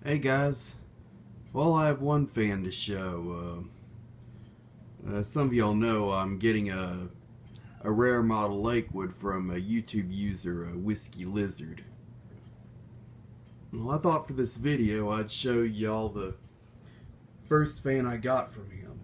Hey guys, well I have one fan to show. Some of y'all know I'm getting a rare model Lakewood from a YouTube user, WhiskeyLizard. Well, I thought for this video I'd show y'all the first fan I got from him.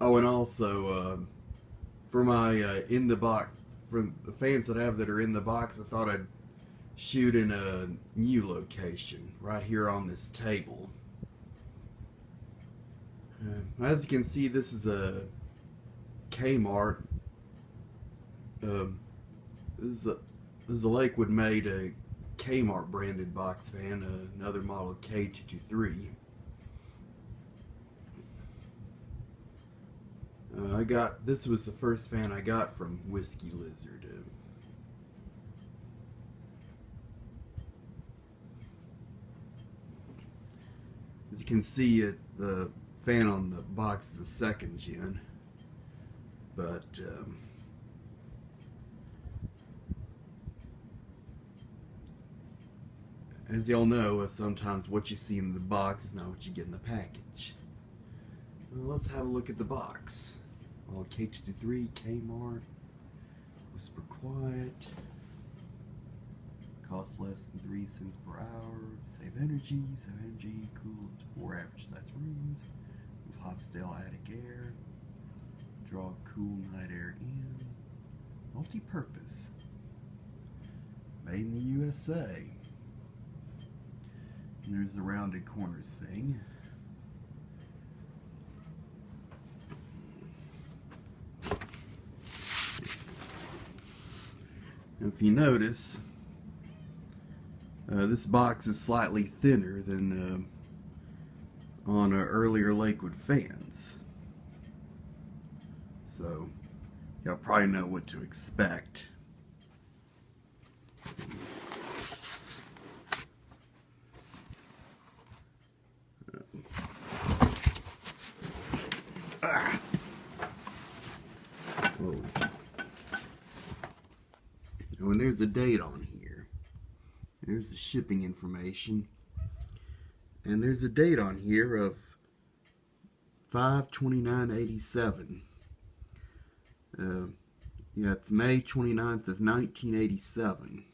Oh, and also for my in the box, for the fans that I have that are in the box, I thought I'd shoot in a new location right here on this table. As you can see, this is a Kmart. This is a Lakewood made a Kmart branded box fan, another model K-223. This was the first fan I got from WhiskeyLizard. As you can see, the fan on the box is a second gen, but as y'all know, sometimes what you see in the box is not what you get in the package. Well, let's have a look at the box. All K-223, Kmart, whisper quiet, costs less than 3 cents per hour, save energy, cool up to 4 average size rooms, with hot stale attic air, draw cool night air in, multi-purpose, made in the USA. And there's the rounded corners thing. If you notice, this box is slightly thinner than on earlier Lakewood fans. So, y'all probably know what to expect. Oh, and there's a date on here. There's the shipping information. And there's a date on here of 5/29/87. Yeah, it's May 29th of 1987.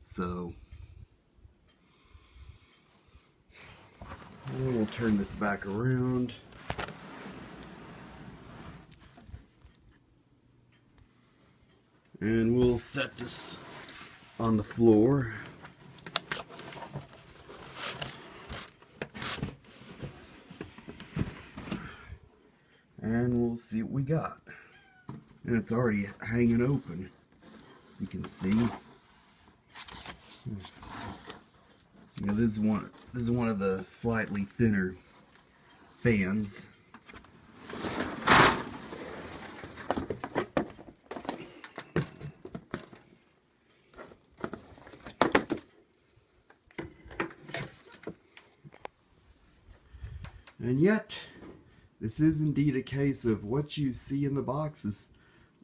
So, we'll turn this back around. And we'll set this on the floor. And we'll see what we got. And it's already hanging open. You can see. Yeah, this is one of the slightly thinner fans. And yet, this is indeed a case of what you see in the box is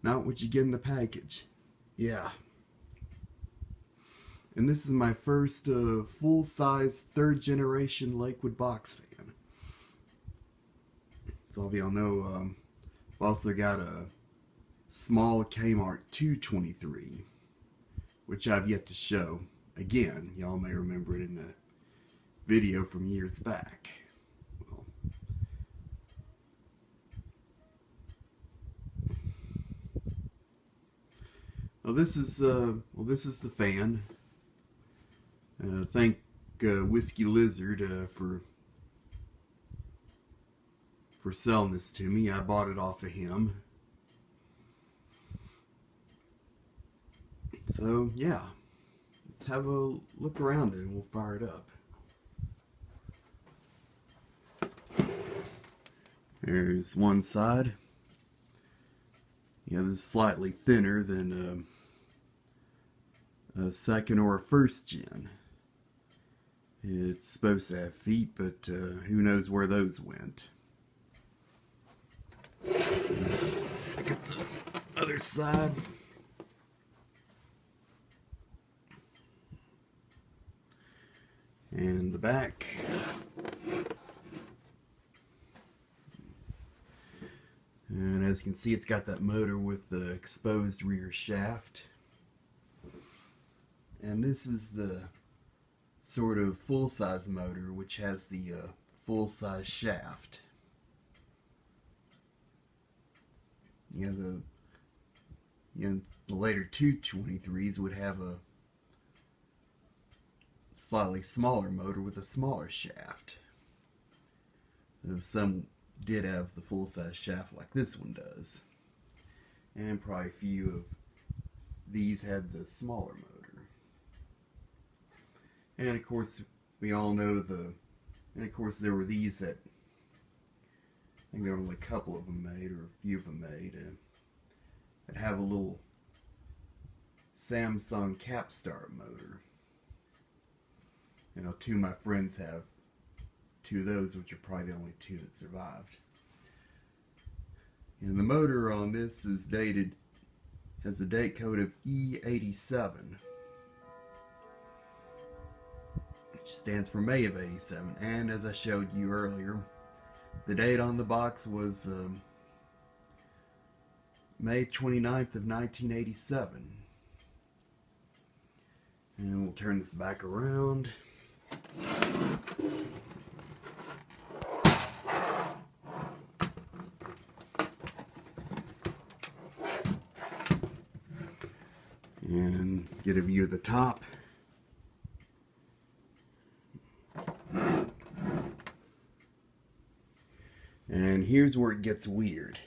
not what you get in the package. Yeah. And this is my first full-size third-generation Lakewood box fan. As all of y'all know, I've also got a small Kmart 223, which I've yet to show. Again, y'all may remember it in the video from years back. Well, this is the fan. Thank WhiskeyLizard for selling this to me. I bought it off of him. So yeah, let's have a look around it and we'll fire it up. There's one side. Yeah, this is slightly thinner than a second or a first gen. It's supposed to have feet, but who knows where those went. Look at the other side. And the back. And as you can see, it's got that motor with the exposed rear shaft. And this is the sort of full-size motor, which has the full-size shaft. The later 223s would have a slightly smaller motor with a smaller shaft. Some did have the full-size shaft like this one does, and probably a few of these had the smaller motor. And of course, we all know and of course there were these that, I think there were only a couple of them made, or a few of them made, that have a little Samsung Capstar motor. Two of my friends have two of those, which are probably the only two that survived. And the motor on this is has a date code of E87, which stands for May of '87. And as I showed you earlier, the date on the box was May 29th of 1987. And we'll turn this back around. And get a view of the top. And here's where it gets weird.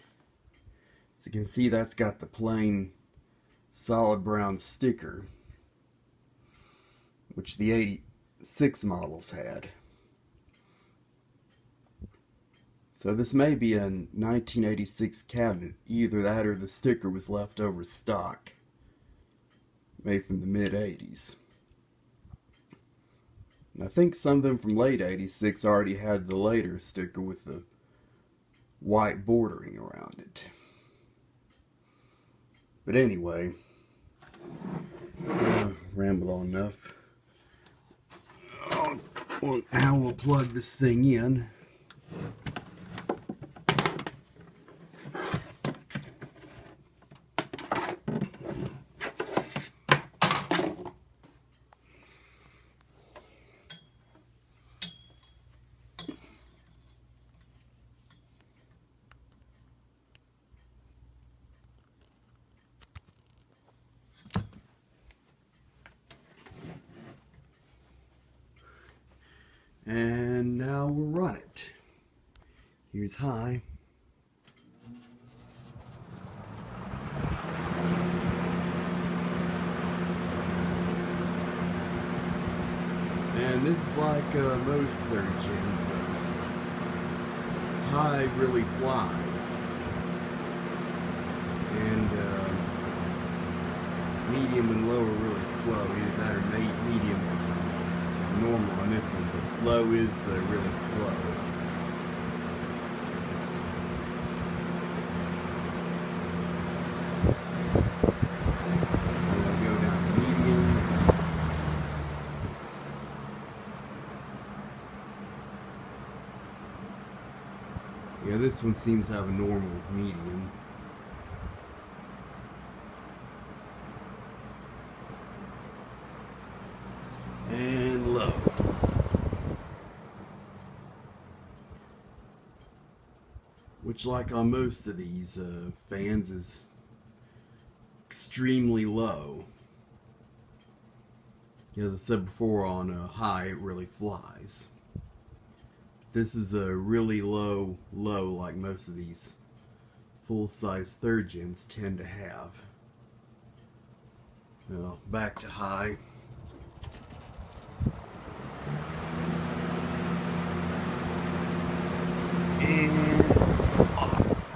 As you can see, that's got the plain solid brown sticker, which the 86 models had. So this may be a 1986 cabinet. Either that or the sticker was left over stock, made from the mid-80s. And I think some of them from late 86 already had the later sticker with the white bordering around it. But anyway, rambled on enough. Well, now we'll plug this thing in. And now we'll run it. Here's high. And this is like most search engines. High really flies. And medium and low are really slow. Either that or medium's normal on this one, but low is really slow. I'll go down to medium. Yeah, this one seems to have a normal medium. And low. Which, like on most of these fans, is extremely low. As I said before, on high it really flies. This is a really low, like most of these full-size third gens tend to have. Now, back to high. And off.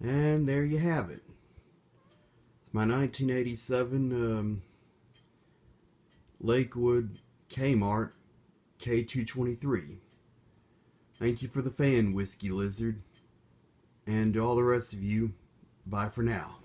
And there you have it. It's my 1987 Lakewood Kmart K-223. Thank you for the fan, Whiskey Lizard. And to all the rest of you, bye for now.